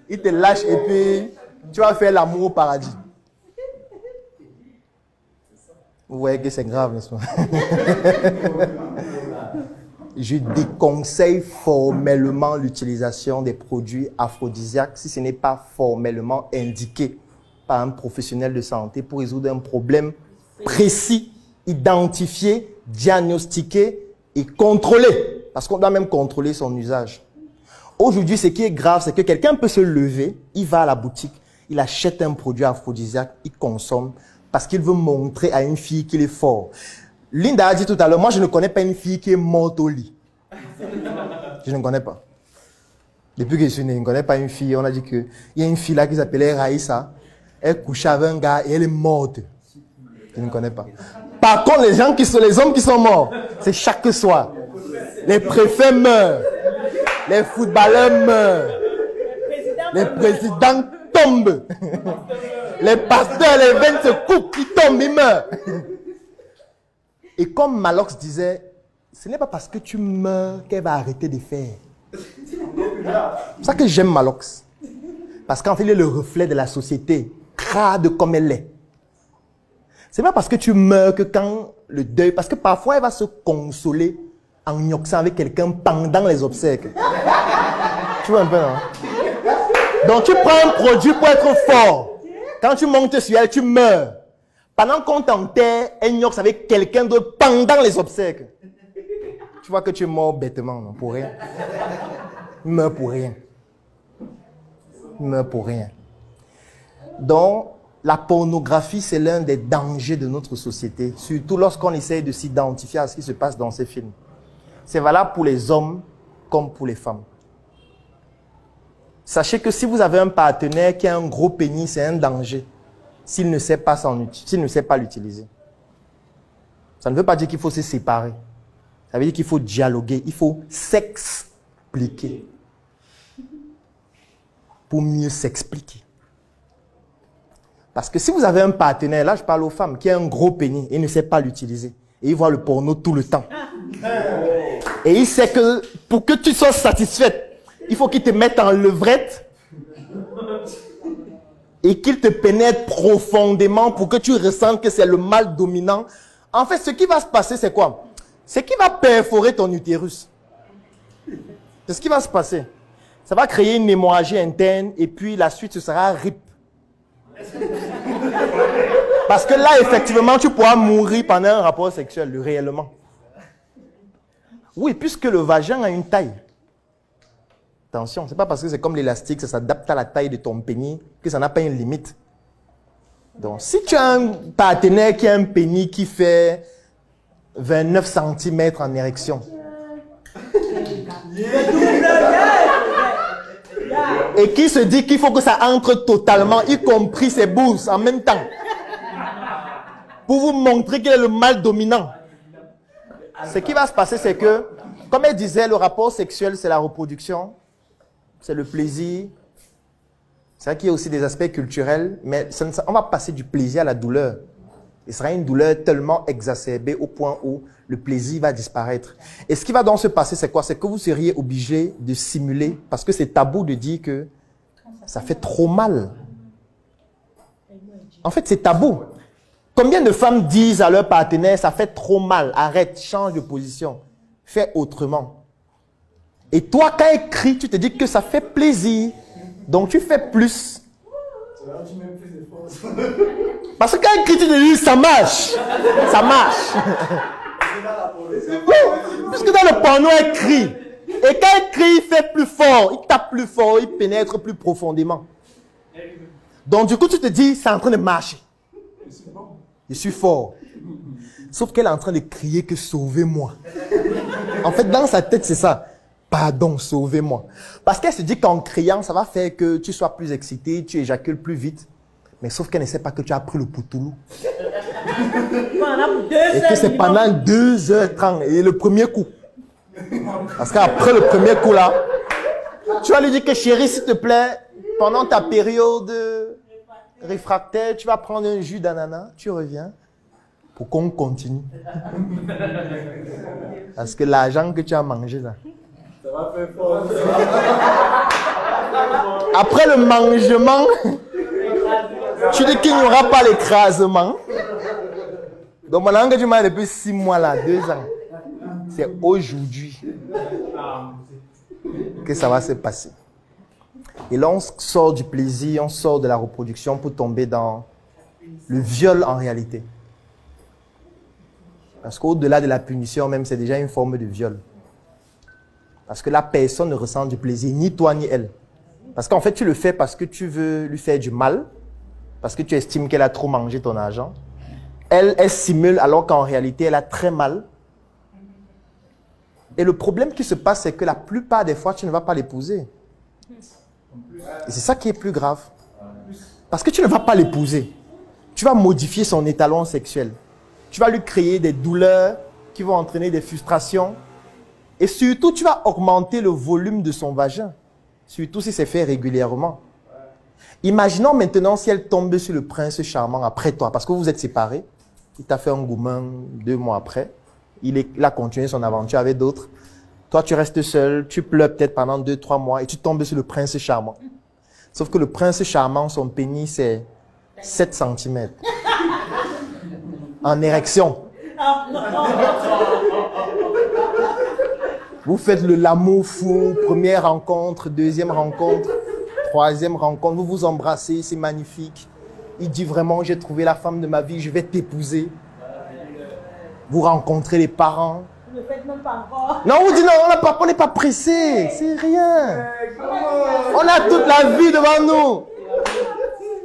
Il te lâche et puis tu vas faire l'amour au paradis. Vous voyez que c'est grave, n'est-ce pas? Je déconseille formellement l'utilisation des produits aphrodisiaques si ce n'est pas formellement indiqué par un professionnel de santé pour résoudre un problème précis, identifié, diagnostiqué et contrôlé. Parce qu'on doit même contrôler son usage. Aujourd'hui, ce qui est grave, c'est que quelqu'un peut se lever, il va à la boutique, il achète un produit aphrodisiaque, il consomme parce qu'il veut montrer à une fille qu'il est fort. Linda a dit tout à l'heure, moi je ne connais pas une fille qui est morte au lit. Je ne connais pas. Depuis que je suis né, je ne connais pas une fille. On a dit qu'il y a une fille là qui s'appelait Raïssa. Elle couchait avec un gars et elle est morte. Je ne connais pas. Par contre, les hommes qui sont morts, c'est chaque soir. Les préfets meurent. Les footballeurs meurent. Les présidents tombent. Les pasteurs, les veines se coupent, ils tombent, ils meurent. Et comme Malox disait, ce n'est pas parce que tu meurs qu'elle va arrêter de faire. C'est ça que j'aime Malox. Parce qu'en fait, il est le reflet de la société, crade comme elle est. C'est pas parce que tu meurs que quand le deuil... Parce que parfois, elle va se consoler en gnoxant avec quelqu'un pendant les obsèques. Tu vois un peu, hein? Donc, tu prends un produit pour être fort. Quand tu montes sur elle, tu meurs. Pendant qu'on t'enterre, elle gnoxe avec quelqu'un d'autre pendant les obsèques. Tu vois que tu es mort bêtement, non? Pour rien. Il meurt pour rien. Il meurt pour rien. Donc, la pornographie, c'est l'un des dangers de notre société, surtout lorsqu'on essaye de s'identifier à ce qui se passe dans ces films. C'est valable pour les hommes comme pour les femmes. Sachez que si vous avez un partenaire qui a un gros pénis, c'est un danger s'il ne sait pas l'utiliser. Ça ne veut pas dire qu'il faut se séparer. Ça veut dire qu'il faut dialoguer, il faut s'expliquer pour mieux s'expliquer. Parce que si vous avez un partenaire, là je parle aux femmes, qui a un gros pénis et ne sait pas l'utiliser, et il voit le porno tout le temps, et il sait que pour que tu sois satisfaite, il faut qu'il te mette en levrette et qu'il te pénètre profondément pour que tu ressentes que c'est le mâle dominant. En fait, ce qui va se passer, c'est quoi? C'est qu'il va perforer ton utérus. C'est ce qui va se passer. Ça va créer une hémorragie interne et puis la suite, ce sera RIP. Parce que là, effectivement, tu pourras mourir pendant un rapport sexuel, réellement. Oui, puisque le vagin a une taille. Attention, c'est pas parce que c'est comme l'élastique, ça s'adapte à la taille de ton pénis, que ça n'a pas une limite. Donc, si tu as un partenaire qui a un pénis qui fait 29 cm en érection, et qui se dit qu'il faut que ça entre totalement, y compris ses bouses en même temps, pour vous montrer qu'il est le mâle dominant, ce qui va se passer, c'est que, comme elle disait, le rapport sexuel, c'est la reproduction, c'est le plaisir. C'est vrai qu'il y a aussi des aspects culturels, mais on va passer du plaisir à la douleur. Il sera une douleur tellement exacerbée au point où le plaisir va disparaître. Et ce qui va donc se passer, c'est quoi? C'est que vous seriez obligé de simuler, parce que c'est tabou de dire que ça fait trop mal. En fait, c'est tabou. Combien de femmes disent à leur partenaire, ça fait trop mal, arrête, change de position, fais autrement. Et toi, quand elle crie, tu te dis que ça fait plaisir. Donc, tu fais plus. Parce que quand elle crie, tu te dis, ça marche. Ça marche. Oui, puisque dans le porno, elle crie. Et quand elle crie, il fait plus fort. Il tape plus fort. Il pénètre plus profondément. Donc, du coup, tu te dis, c'est en train de marcher. Je suis fort. Sauf qu'elle est en train de crier que sauvez-moi. En fait, dans sa tête, c'est ça. Pardon, sauvez-moi. Parce qu'elle se dit qu'en criant, ça va faire que tu sois plus excité, tu éjacules plus vite. Mais sauf qu'elle ne sait pas que tu as pris le poutoulou. Et que c'est pendant 2h30. Et le premier coup. Parce qu'après le premier coup là, tu vas lui dire que chérie, s'il te plaît, pendant ta période réfractaire, tu vas prendre un jus d'ananas, tu reviens pour qu'on continue. Parce que l'argent que tu as mangé là, ça va faire fort. Après le mangement, tu dis qu'il n'y aura pas l'écrasement. Donc mon langue du mal depuis 6 mois là, 2 ans. C'est aujourd'hui que ça va se passer. Et là, on sort du plaisir, on sort de la reproduction pour tomber dans le viol en réalité. Parce qu'au-delà de la punition même, c'est déjà une forme de viol. Parce que la personne ne ressent du plaisir, ni toi ni elle. Parce qu'en fait, tu le fais parce que tu veux lui faire du mal, parce que tu estimes qu'elle a trop mangé ton argent. Elle simule alors qu'en réalité, elle a très mal. Et le problème qui se passe, c'est que la plupart des fois, tu ne vas pas l'épouser. Et c'est ça qui est plus grave. Parce que tu ne vas pas l'épouser. Tu vas modifier son étalon sexuel. Tu vas lui créer des douleurs qui vont entraîner des frustrations. Et surtout, tu vas augmenter le volume de son vagin. Surtout si c'est fait régulièrement. Imaginons maintenant si elle tombe sur le prince charmant après toi, parce que vous êtes séparés. Il t'a fait un gourmand 2 mois après. Il a continué son aventure avec d'autres. Toi, tu restes seul, tu pleures peut-être pendant 2-3 mois et tu tombes sur le prince charmant. Sauf que le prince charmant, son pénis, c'est 7 cm. En érection. Vous faites l'amour fou, première rencontre, deuxième rencontre, troisième rencontre, vous vous embrassez, c'est magnifique. Il dit vraiment, j'ai trouvé la femme de ma vie, je vais t'épouser. Vous rencontrez les parents. Vous ne le faites même pas encore. Non, on vous dit non, on n'est pas pressé, c'est rien. On a toute la vie devant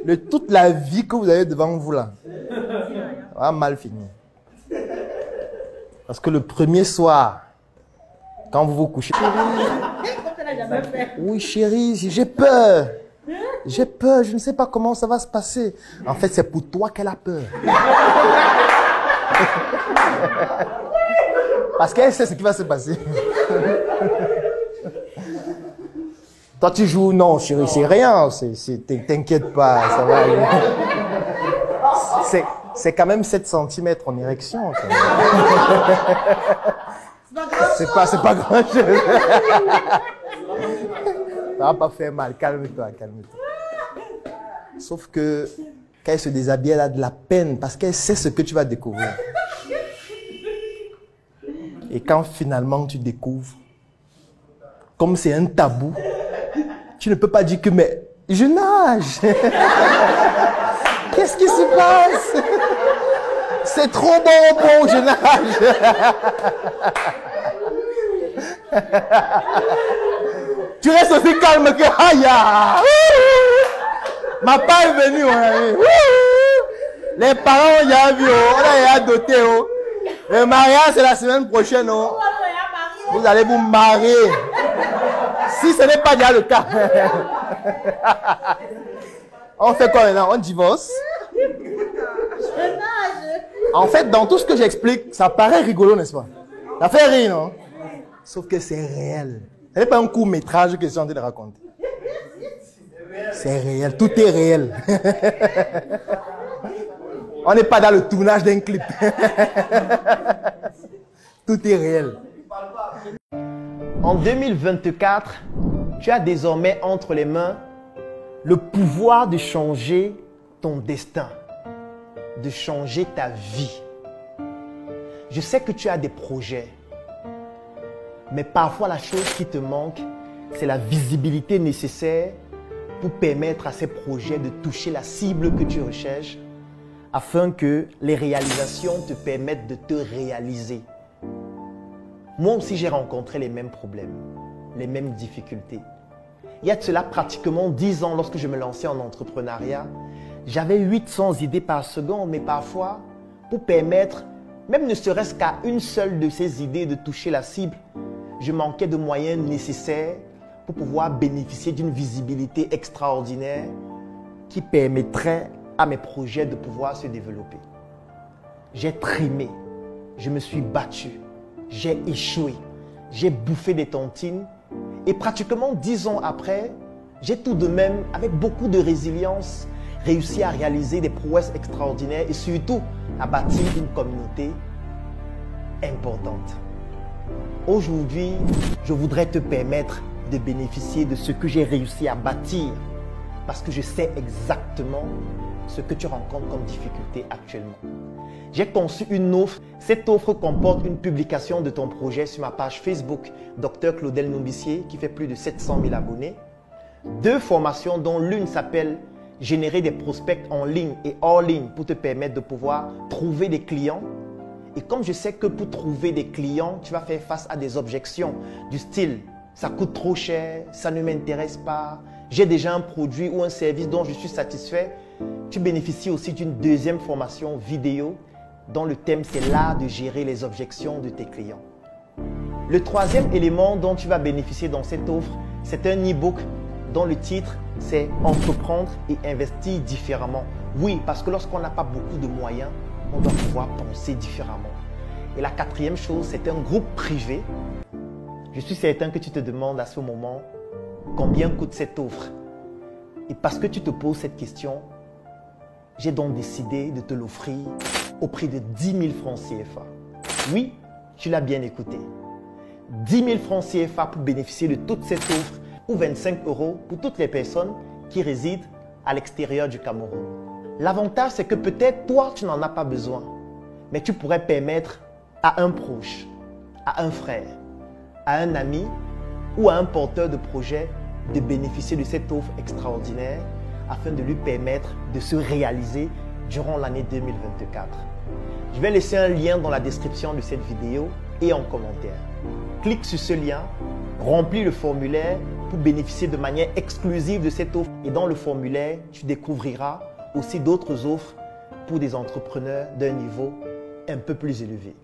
nous. Toute la vie que vous avez devant vous là. Ah, mal fini. Parce que le premier soir, quand vous vous couchez... Oui, chérie, j'ai peur. J'ai peur, je ne sais pas comment ça va se passer. En fait, c'est pour toi qu'elle a peur. Parce qu'elle sait ce qui va se passer. Toi, tu joues, non, chérie, c'est rien. T'inquiète pas, ça va aller. C'est quand même 7 cm en érection. C'est pas grand chose. Ça va pas faire mal, calme-toi, calme-toi. Sauf que quand elle se déshabille, elle a de la peine parce qu'elle sait ce que tu vas découvrir. Et quand finalement tu découvres, comme c'est un tabou, tu ne peux pas dire que mais je nage. Qu'est-ce qui se passe? C'est trop bon, je nage. Tu restes aussi calme que aïe. Ma part est venue, mon ami. Les parents ont déjà vu, on a déjà doté. Le mariage, c'est la semaine prochaine. Vous allez vous marier. Si ce n'est pas déjà le cas. On fait quoi maintenant? On divorce? En fait, dans tout ce que j'explique, ça paraît rigolo, n'est-ce pas? Ça fait rire, non? Sauf que c'est réel. Ce n'est pas un court-métrage que je suis en train de raconter. C'est réel, tout est réel. On n'est pas dans le tournage d'un clip. Tout est réel. En 2024, tu as désormais entre les mains le pouvoir de changer ton destin, de changer ta vie. Je sais que tu as des projets, mais parfois la chose qui te manque, c'est la visibilité nécessaire pour permettre à ces projets de toucher la cible que tu recherches afin que les réalisations te permettent de te réaliser. Moi aussi, j'ai rencontré les mêmes problèmes, les mêmes difficultés. Il y a de cela pratiquement 10 ans, lorsque je me lançais en entrepreneuriat, j'avais 800 idées par seconde, mais parfois, pour permettre, même ne serait-ce qu'à une seule de ces idées de toucher la cible, je manquais de moyens nécessaires pour pouvoir bénéficier d'une visibilité extraordinaire qui permettrait à mes projets de pouvoir se développer. J'ai trimé, je me suis battu, j'ai échoué, j'ai bouffé des tontines et pratiquement 10 ans après, j'ai tout de même, avec beaucoup de résilience, réussi à réaliser des prouesses extraordinaires et surtout à bâtir une communauté importante. Aujourd'hui, je voudrais te permettre de bénéficier de ce que j'ai réussi à bâtir parce que je sais exactement ce que tu rencontres comme difficulté actuellement. J'ai conçu une offre. Cette offre comporte une publication de ton projet sur ma page Facebook, Dr Claudel Nombissier, qui fait plus de 700 000 abonnés. 2 formations dont l'une s'appelle « Générer des prospects en ligne et hors ligne » pour te permettre de pouvoir trouver des clients. Et comme je sais que pour trouver des clients, tu vas faire face à des objections du style « ça coûte trop cher, ça ne m'intéresse pas, j'ai déjà un produit ou un service dont je suis satisfait », tu bénéficies aussi d'une 2e formation vidéo dont le thème c'est l'art de gérer les objections de tes clients. Le 3e élément dont tu vas bénéficier dans cette offre, c'est un e-book dont le titre c'est « Entreprendre et investir différemment ». Oui, parce que lorsqu'on n'a pas beaucoup de moyens, on doit pouvoir penser différemment. Et la 4e chose, c'est un groupe privé. Je suis certain que tu te demandes à ce moment combien coûte cette offre. Et parce que tu te poses cette question, j'ai donc décidé de te l'offrir au prix de 10 000 francs CFA. Oui, tu l'as bien écouté. 10 000 francs CFA pour bénéficier de toute cette offre ou 25 € pour toutes les personnes qui résident à l'extérieur du Cameroun. L'avantage, c'est que peut-être toi, tu n'en as pas besoin, mais tu pourrais permettre à un proche, à un frère, à un ami ou à un porteur de projet de bénéficier de cette offre extraordinaire afin de lui permettre de se réaliser durant l'année 2024. Je vais laisser un lien dans la description de cette vidéo et en commentaire. Clique sur ce lien, remplis le formulaire pour bénéficier de manière exclusive de cette offre. Et dans le formulaire, tu découvriras aussi d'autres offres pour des entrepreneurs d'un niveau un peu plus élevé.